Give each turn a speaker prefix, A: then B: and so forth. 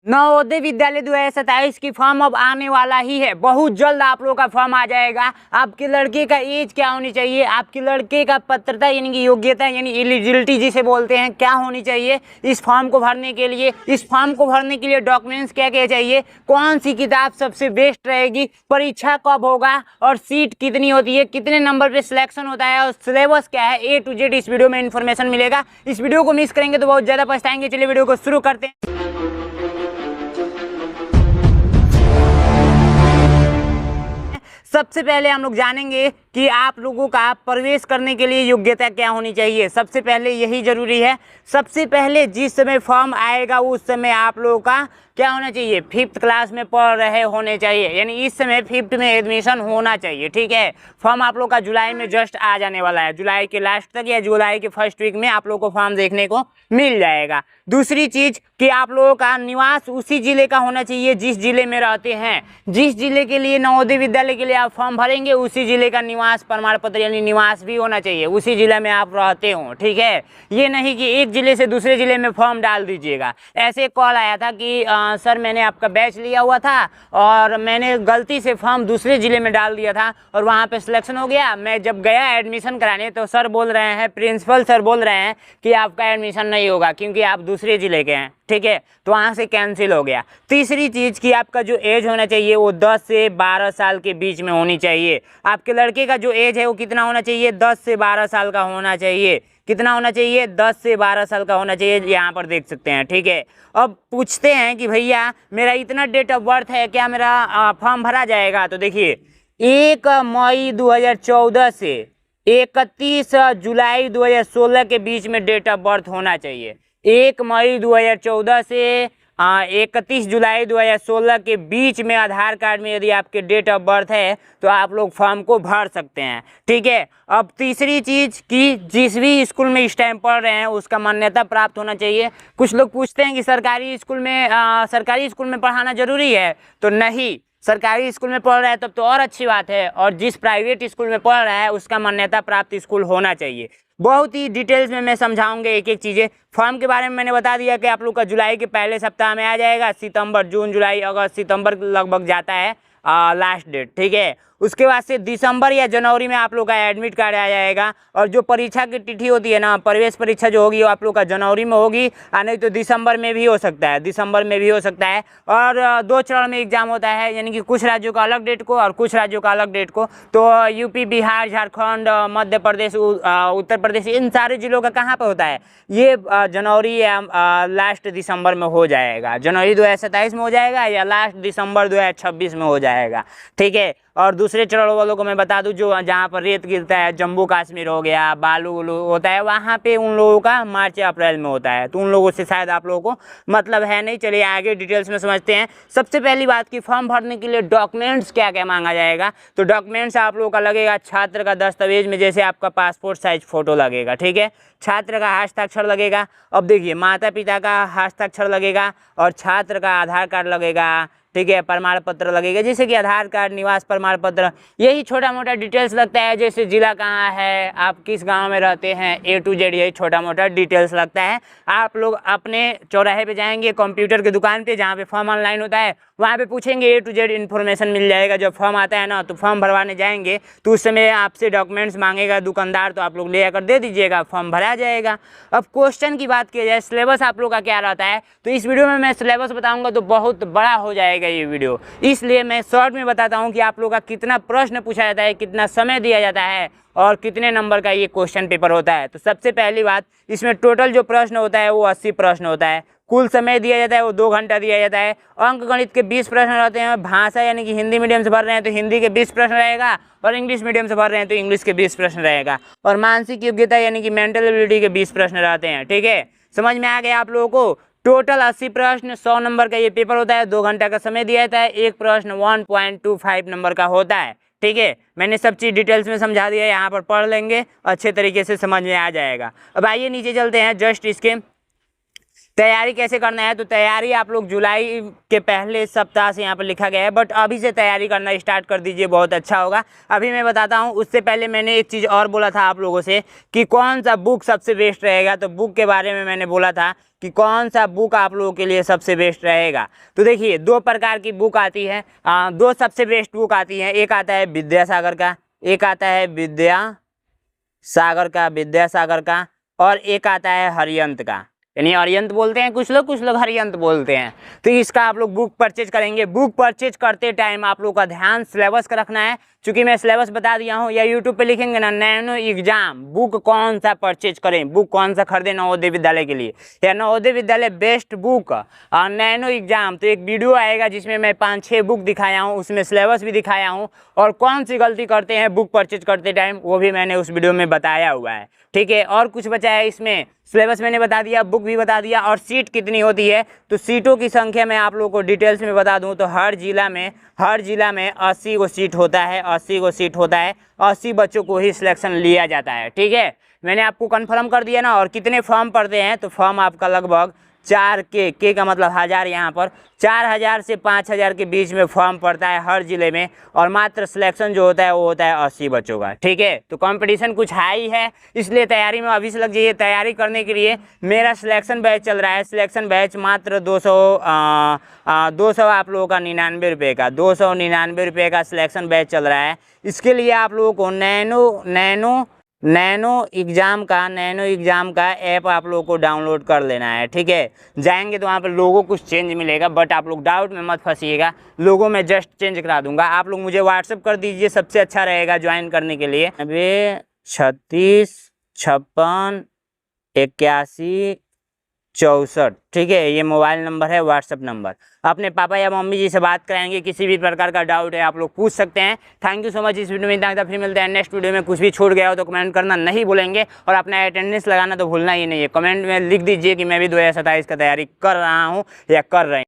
A: नवोदय विद्यालय 2027 की फॉर्म अब आने वाला ही है। बहुत जल्द आप लोगों का फॉर्म आ जाएगा। आपके लड़के का एज क्या होनी चाहिए, आपके लड़के का पात्रता यानी कि योग्यता यानी एलिजिबिलिटी जिसे बोलते हैं, क्या होनी चाहिए इस फॉर्म को भरने के लिए। इस फॉर्म को भरने के लिए डॉक्यूमेंट्स क्या क्या चाहिए, कौन सी किताब सबसे बेस्ट रहेगी, परीक्षा कब होगा और सीट कितनी होती है, कितने नंबर पर सिलेक्शन होता है और सिलेबस क्या है, A to Z इस वीडियो में इन्फॉर्मेशन मिलेगा। इस वीडियो को मिस करेंगे तो बहुत ज़्यादा पछताएंगे। चलिए वीडियो को शुरू करते हैं। सबसे पहले हम लोग जानेंगे कि आप लोगों का प्रवेश करने के लिए योग्यता क्या होनी चाहिए। सबसे पहले यही जरूरी है। सबसे पहले जिस समय फॉर्म आएगा उस समय आप लोगों का क्या होना चाहिए, 5th क्लास में पढ़ रहे होने चाहिए, यानी इस समय 5th में एडमिशन होना चाहिए। ठीक है, फॉर्म आप लोग का जुलाई में जस्ट आ जाने वाला है। जुलाई के लास्ट तक या जुलाई के फर्स्ट वीक में आप लोग को फॉर्म देखने को मिल जाएगा। दूसरी चीज़ कि आप लोगों का निवास उसी जिले का होना चाहिए जिस जिले में रहते हैं। जिस जिले के लिए नवोदय विद्यालय के लिए आप फॉर्म भरेंगे उसी जिले का निवास प्रमाण पत्र यानी निवास भी होना चाहिए, उसी जिले में आप रहते हो। ठीक है, ये नहीं कि एक जिले से दूसरे जिले में फॉर्म डाल दीजिएगा। ऐसे कॉल आया था कि सर मैंने आपका बैच लिया हुआ था और मैंने गलती से फॉर्म दूसरे ज़िले में डाल दिया था और वहाँ पे सिलेक्शन हो गया। मैं जब गया एडमिशन कराने तो सर बोल रहे हैं, प्रिंसिपल सर बोल रहे हैं कि आपका एडमिशन नहीं होगा क्योंकि आप दूसरे ज़िले के हैं। ठीक है, तो वहाँ से कैंसिल हो गया। तीसरी चीज़ कि आपका जो एज होना चाहिए वो 10 से 12 साल के बीच में होनी चाहिए। आपके लड़के का जो एज है वो कितना होना चाहिए, 10 से 12 साल का होना चाहिए। कितना होना चाहिए, 10 से 12 साल का होना चाहिए। यहाँ पर देख सकते हैं। ठीक है, अब पूछते हैं कि भैया मेरा इतना डेट ऑफ बर्थ है, क्या मेरा फॉर्म भरा जाएगा। तो देखिए 1 मई 2014 से 31 जुलाई 2016 के बीच में डेट ऑफ बर्थ होना चाहिए। 1 मई 2014 से 31 जुलाई 2016 के बीच में आधार कार्ड में यदि आपके डेट ऑफ बर्थ है तो आप लोग फॉर्म को भर सकते हैं। ठीक है, अब तीसरी चीज़ कि जिस भी स्कूल में इस टाइम पढ़ रहे हैं उसका मान्यता प्राप्त होना चाहिए। कुछ लोग पूछते हैं कि सरकारी स्कूल में पढ़ाना ज़रूरी है, तो नहीं, सरकारी स्कूल में पढ़ रहा है तब तो और अच्छी बात है, और जिस प्राइवेट स्कूल में पढ़ रहा है उसका मान्यता प्राप्त स्कूल होना चाहिए। बहुत ही डिटेल्स में मैं समझाऊंगा एक एक चीज़ें। फॉर्म के बारे में मैंने बता दिया कि आप लोग का जुलाई के पहले सप्ताह में आ जाएगा। सितंबर, जून, जुलाई, अगस्त, सितंबर लगभग जाता है लास्ट डेट। ठीक है, उसके बाद से दिसंबर या जनवरी में आप लोग का एडमिट कार्ड आ जाएगा। और जो परीक्षा की तिथि होती है ना, प्रवेश परीक्षा जो होगी वो आप लोग का जनवरी में होगी, नहीं तो दिसंबर में भी हो सकता है, दिसंबर में भी हो सकता है। और 2 चरण में एग्जाम होता है, यानी कि कुछ राज्यों का अलग डेट को और कुछ राज्यों का अलग डेट को। तो यूपी, बिहार, झारखंड, मध्य प्रदेश, उत्तर प्रदेश, इन सारे जिलों का कहाँ पर होता है, ये जनवरी या लास्ट दिसंबर में हो जाएगा। जनवरी 2027 में हो जाएगा या लास्ट दिसंबर 2026 में हो जाएगा। ठीक है, और दूसरे चरण वालों को मैं बता दूं, जो जहाँ पर रेत गिरता है, जम्मू कश्मीर हो गया, बालू उलू होता है, वहाँ पे उन लोगों का मार्च या अप्रैल में होता है। तो उन लोगों से शायद आप लोगों को मतलब है नहीं। चलिए आगे डिटेल्स में समझते हैं। सबसे पहली बात कि फॉर्म भरने के लिए डॉक्यूमेंट्स क्या क्या मांगा जाएगा। तो डॉक्यूमेंट्स आप लोगों का लगेगा छात्र का दस्तावेज में, जैसे आपका पासपोर्ट साइज फ़ोटो लगेगा। ठीक है, छात्र का हस्ताक्षर लगेगा। अब देखिए माता पिता का हस्ताक्षर लगेगा और छात्र का आधार कार्ड लगेगा। ठीक है, प्रमाण पत्र लगेगा, जैसे कि आधार कार्ड, निवास प्रमाण पत्र, यही छोटा मोटा डिटेल्स लगता है। जैसे जिला कहाँ है, आप किस गांव में रहते हैं, A to Z यही छोटा मोटा डिटेल्स लगता है। आप लोग अपने चौराहे पे जाएंगे, कंप्यूटर की दुकान पे जहाँ पे फॉर्म ऑनलाइन होता है, वहाँ पे पूछेंगे, A to Z इन्फॉर्मेशन मिल जाएगा। जब फॉर्म आता है ना तो फॉर्म भरवाने जाएंगे तो उस समय आपसे डॉक्यूमेंट्स मांगेगा दुकानदार, तो आप लोग ले आकर दे दीजिएगा, फॉर्म भरा जाएगा। अब क्वेश्चन की बात की जाए, सिलेबस आप लोग का क्या रहता है, तो इस वीडियो में मैं सिलेबस बताऊँगा तो बहुत बड़ा हो जाएगा ये वीडियो, इसलिए मैं शॉर्ट में बताता हूँ कि आप लोग का कितना प्रश्न पूछा जाता है, कितना समय दिया जाता है और कितने नंबर का ये क्वेश्चन पेपर होता है। तो सबसे पहली बात, इसमें टोटल जो प्रश्न होता है वो 80 प्रश्न होता है। कुल समय दिया जाता है वो 2 घंटा दिया जाता है। अंक गणित के 20 प्रश्न रहते हैं। भाषा यानी कि हिंदी मीडियम से भर रहे हैं तो हिंदी के 20 प्रश्न रहेगा, और इंग्लिश मीडियम से भर रहे हैं तो इंग्लिश के 20 प्रश्न रहेगा। और मानसिक योग्यता यानी कि मेंटल एबिलिटी के 20 प्रश्न रहते हैं। ठीक है, समझ में आ गया आप लोगों को। टोटल 80 प्रश्न, 100 नंबर का ये पेपर होता है। 2 घंटा का समय दिया जाता है। एक प्रश्न 1.25 नंबर का होता है। ठीक है, मैंने सब चीज़ डिटेल्स में समझा दिया, यहाँ पर पढ़ लेंगे, अच्छे तरीके से समझ में आ जाएगा। अब आइए नीचे चलते हैं। जस्ट इसके तैयारी कैसे करना है, तो तैयारी आप लोग जुलाई के पहले सप्ताह से यहाँ पर लिखा गया है, बट अभी से तैयारी करना स्टार्ट कर दीजिए, बहुत अच्छा होगा। अभी मैं बताता हूँ, उससे पहले मैंने एक चीज़ और बोला था आप लोगों से कि कौन सा बुक सबसे बेस्ट रहेगा। तो बुक के बारे में मैंने बोला था कि कौन सा बुक आप लोगों के लिए सबसे बेस्ट रहेगा। तो देखिए 2 प्रकार की बुक आती है, 2 सबसे बेस्ट बुक आती है। एक आता है विद्यासागर का, एक आता है विद्यासागर का, और एक आता है हरियंत का, यानी अरियंत बोलते हैं कुछ लोग हरियंत बोलते हैं। तो इसका आप लोग बुक परचेज करेंगे। बुक परचेज करते टाइम आप लोग का ध्यान सिलेबस का रखना है, क्योंकि मैं सिलेबस बता दिया हूँ, या यूट्यूब पे लिखेंगे ना नैनो एग्जाम बुक कौन सा परचेज करें, बुक कौन सा खरीदें नवोदय विद्यालय के लिए, या नवोदय विद्यालय बेस्ट बुक और नैनो एग्जाम। तो एक वीडियो आएगा जिसमें मैं 5-6 बुक दिखाया हूँ, उसमें सिलेबस भी दिखाया हूँ, और कौन सी गलती करते हैं बुक परचेज करते टाइम वो भी मैंने उस वीडियो में बताया हुआ है। ठीक है, और कुछ बचा है इसमें, सिलेबस मैंने बता दिया, बुक भी बता दिया, और सीट कितनी होती है तो सीटों की संख्या मैं आप लोगों को डिटेल्स में बता दूं तो हर जिला में 80 गो सीट होता है, 80 गो सीट होता है, 80 बच्चों को ही सिलेक्शन लिया जाता है। ठीक है, मैंने आपको कंफर्म कर दिया ना। और कितने फॉर्म पड़ते हैं तो फॉर्म आपका लगभग 4K का मतलब 1000, यहाँ पर 4000 से 5000 के बीच में फॉर्म पड़ता है हर जिले में, और मात्र सिलेक्शन जो होता है वो होता है 80 बच्चों का। ठीक है, तो कंपटीशन कुछ हाई है, इसलिए तैयारी में अभी से लग जाइए। तैयारी करने के लिए मेरा सिलेक्शन बैच चल रहा है, सिलेक्शन बैच मात्र 200 आप लोगों का 99 रुपये का, 299 रुपये का सिलेक्शन बैच चल रहा है। इसके लिए आप लोगों को नैनो एग्जाम का ऐप आप लोगों को डाउनलोड कर लेना है। ठीक है, जाएंगे तो वहाँ पर लोगों कुछ चेंज मिलेगा, बट आप लोग डाउट में मत फंसिएगा, लोगों में जस्ट चेंज करा दूंगा। आप लोग मुझे व्हाट्सअप कर दीजिए, सबसे अच्छा रहेगा ज्वाइन करने के लिए। 36 56 81 64। ठीक है, ये मोबाइल नंबर है, व्हाट्सअप नंबर। अपने पापा या मम्मी जी से बात कराएंगे, किसी भी प्रकार का डाउट है आप लोग पूछ सकते हैं। Thank you so much. इस वीडियो में इतना, फिर मिलते हैं नेक्स्ट वीडियो में। कुछ भी छूट गया हो तो कमेंट करना नहीं भूलेंगे, और अपना अटेंडेंस लगाना तो भूलना ही नहीं है। कमेंट में लिख दीजिए कि मैं भी 2027 का तैयारी कर रहा हूँ या कर रहे हैं।